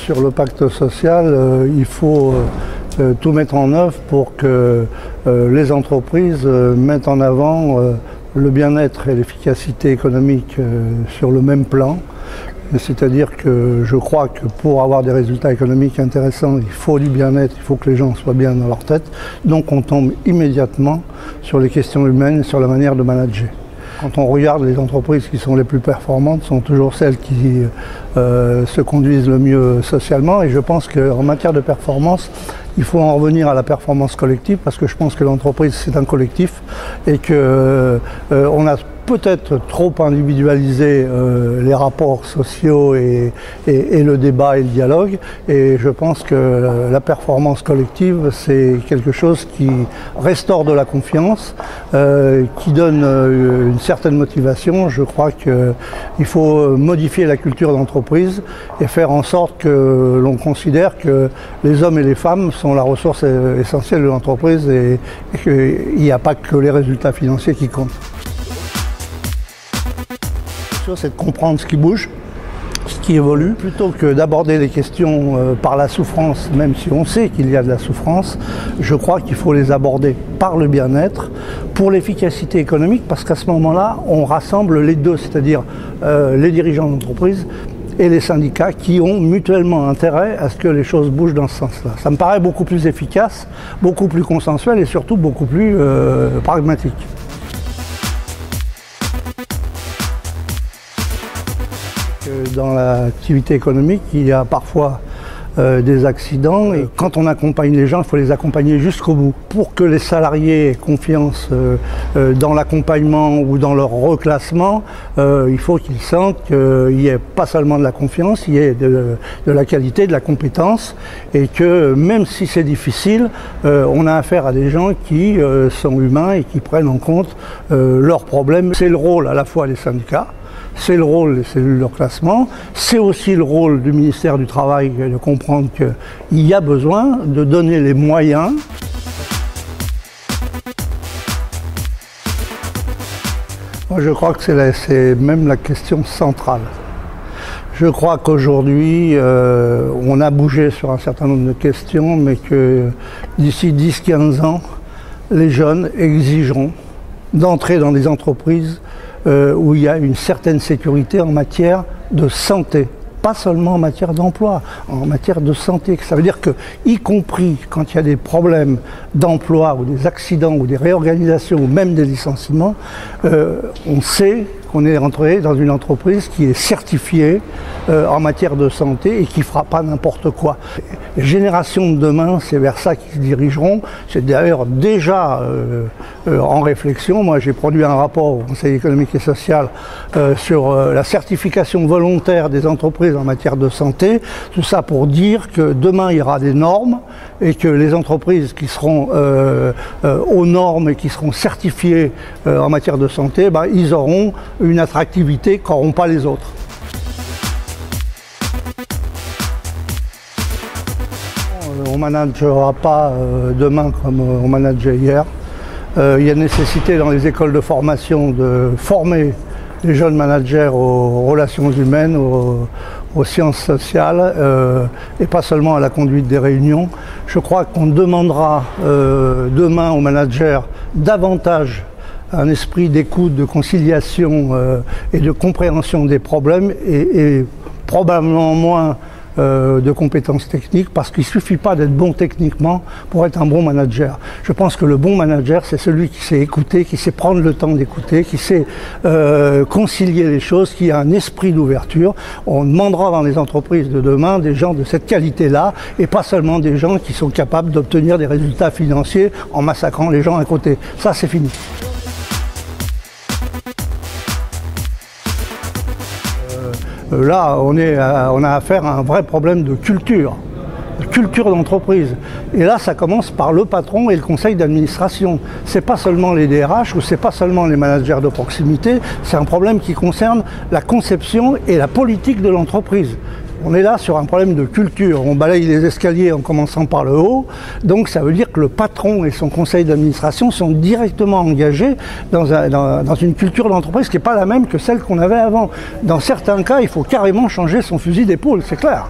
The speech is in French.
sur le pacte social, il faut tout mettre en œuvre pour que les entreprises mettent en avant le bien-être et l'efficacité économique sur le même plan. C'est-à-dire que je crois que pour avoir des résultats économiques intéressants, il faut du bien-être, il faut que les gens soient bien dans leur tête. Donc on tombe immédiatement sur les questions humaines, sur la manière de manager. Quand on regarde les entreprises qui sont les plus performantes, sont toujours celles qui se conduisent le mieux socialement. Et je pense qu'en matière de performance, il faut en revenir à la performance collective, parce que je pense que l'entreprise, c'est un collectif et qu'on a peut-être trop individualisé les rapports sociaux et le débat et le dialogue. Et je pense que la performance collective, c'est quelque chose qui restaure de la confiance, qui donne une certaine motivation. Je crois qu'il faut modifier la culture d'entreprise et faire en sorte que l'on considère que les hommes et les femmes sont la ressource essentielle de l'entreprise et qu'il n'y a pas que les résultats financiers qui comptent. C'est de comprendre ce qui bouge, ce qui évolue, plutôt que d'aborder les questions par la souffrance, même si on sait qu'il y a de la souffrance. Je crois qu'il faut les aborder par le bien-être, pour l'efficacité économique, parce qu'à ce moment-là, on rassemble les deux, c'est-à-dire les dirigeants d'entreprise et les syndicats qui ont mutuellement intérêt à ce que les choses bougent dans ce sens-là. Ça me paraît beaucoup plus efficace, beaucoup plus consensuel et surtout beaucoup plus pragmatique. Dans l'activité économique, il y a parfois des accidents et quand on accompagne les gens, il faut les accompagner jusqu'au bout. Pour que les salariés aient confiance dans l'accompagnement ou dans leur reclassement, il faut qu'ils sentent qu'il n'y ait pas seulement de la confiance, il y ait de la qualité, de la compétence et que même si c'est difficile, on a affaire à des gens qui sont humains et qui prennent en compte leurs problèmes. C'est le rôle à la fois des syndicats, c'est le rôle des cellules de reclassement, c'est aussi le rôle du ministère du Travail de comprendre qu'il y a besoin de donner les moyens. Moi, je crois que c'est même la question centrale. Je crois qu'aujourd'hui, on a bougé sur un certain nombre de questions, mais que d'ici 10-15 ans, les jeunes exigeront d'entrer dans des entreprises où il y a une certaine sécurité en matière de santé, pas seulement en matière d'emploi, en matière de santé. Ça veut dire que, y compris quand il y a des problèmes d'emploi ou des accidents ou des réorganisations ou même des licenciements, on sait qu'on est rentré dans une entreprise qui est certifiée en matière de santé et qui ne fera pas n'importe quoi. Les générations de demain, c'est vers ça qu'ils se dirigeront. C'est d'ailleurs déjà en réflexion. Moi, j'ai produit un rapport au Conseil économique et social sur la certification volontaire des entreprises en matière de santé. Tout ça pour dire que demain, il y aura des normes et que les entreprises qui seront aux normes et qui seront certifiées en matière de santé, ils auront une attractivité qu'auront pas les autres. On ne managera pas demain comme on manageait hier. Il y a nécessité dans les écoles de formation de former les jeunes managers aux relations humaines, aux sciences sociales et pas seulement à la conduite des réunions. Je crois qu'on demandera demain aux managers davantage un esprit d'écoute, de conciliation et de compréhension des problèmes et probablement moins de compétences techniques, parce qu'il ne suffit pas d'être bon techniquement pour être un bon manager. Je pense que le bon manager, c'est celui qui sait écouter, qui sait prendre le temps d'écouter, qui sait concilier les choses, qui a un esprit d'ouverture. On demandera dans les entreprises de demain des gens de cette qualité-là et pas seulement des gens qui sont capables d'obtenir des résultats financiers en massacrant les gens à côté. Ça, c'est fini. Là, on a affaire à un vrai problème de culture d'entreprise. Et là, ça commence par le patron et le conseil d'administration. C'est pas seulement les DRH ou c'est pas seulement les managers de proximité, c'est un problème qui concerne la conception et la politique de l'entreprise. On est là sur un problème de culture. On balaye les escaliers en commençant par le haut. Donc ça veut dire que le patron et son conseil d'administration sont directement engagés dans une culture d'entreprise qui n'est pas la même que celle qu'on avait avant. Dans certains cas, il faut carrément changer son fusil d'épaule, c'est clair.